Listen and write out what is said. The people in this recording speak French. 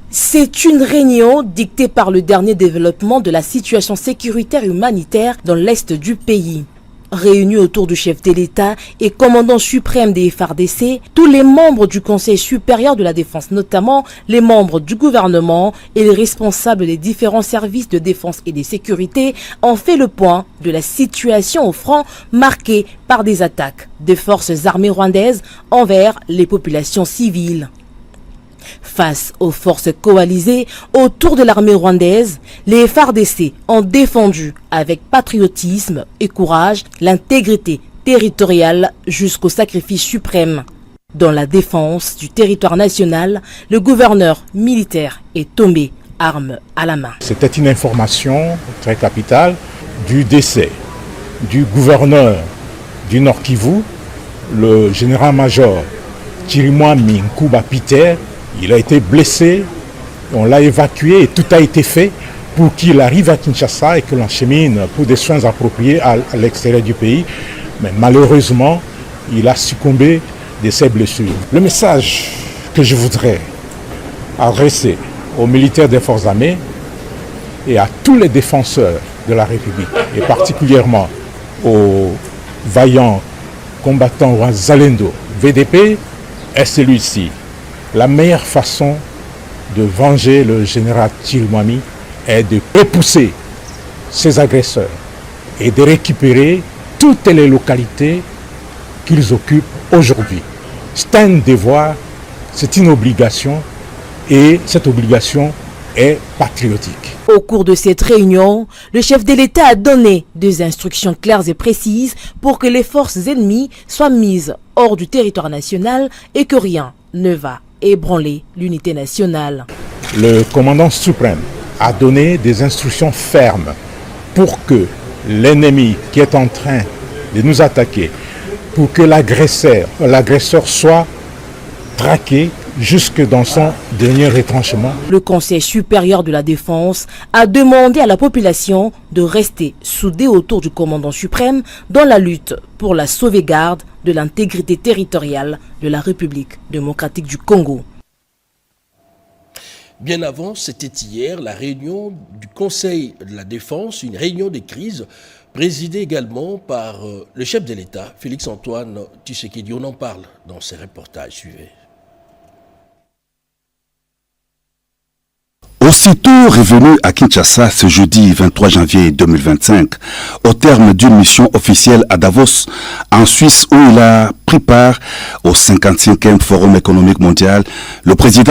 C'est une réunion dictée par le dernier développement de la situation sécuritaire et humanitaire dans l'est du pays. Réunis autour du chef de l'État et commandant suprême des FARDC, tous les membres du Conseil supérieur de la défense, notamment les membres du gouvernement et les responsables des différents services de défense et de sécurité, ont fait le point de la situation au front marquée par des attaques des forces armées rwandaises envers les populations civiles. Face aux forces coalisées autour de l'armée rwandaise, les FARDC ont défendu avec patriotisme et courage l'intégrité territoriale jusqu'au sacrifice suprême. Dans la défense du territoire national, le gouverneur militaire est tombé arme à la main. C'était une information très capitale du décès du gouverneur du Nord Kivu, le général-major Chirimwami Nkuba Peter. Il a été blessé, on l'a évacué et tout a été fait pour qu'il arrive à Kinshasa et que l'enchemine pour des soins appropriés à l'extérieur du pays. Mais malheureusement, il a succombé de ses blessures. Le message que je voudrais adresser aux militaires des forces armées et à tous les défenseurs de la République, et particulièrement aux vaillants combattants Wazalendo VDP, est celui-ci. La meilleure façon de venger le général Chirimwami est de repousser ses agresseurs et de récupérer toutes les localités qu'ils occupent aujourd'hui. C'est un devoir, c'est une obligation et cette obligation est patriotique. Au cours de cette réunion, le chef de l'État a donné des instructions claires et précises pour que les forces ennemies soient mises hors du territoire national et que rien ne va ébranler l'unité nationale. Le commandant suprême a donné des instructions fermes pour que l'ennemi qui est en train de nous attaquer, pour que l'agresseur soit traqué jusque dans son dernier retranchement. Le Conseil supérieur de la défense a demandé à la population de rester soudée autour du commandant suprême dans la lutte pour la sauvegarde de l'intégrité territoriale de la République démocratique du Congo. Bien avant, c'était hier la réunion du Conseil de la Défense, une réunion des crises, présidée également par le chef de l'État, Félix-Antoine Tshisekedi. On en parle dans ces reportages. Suivez. Aussitôt revenu à Kinshasa ce jeudi 23 janvier 2025, au terme d'une mission officielle à Davos, en Suisse, où il a pris part au 55e Forum économique mondial, le président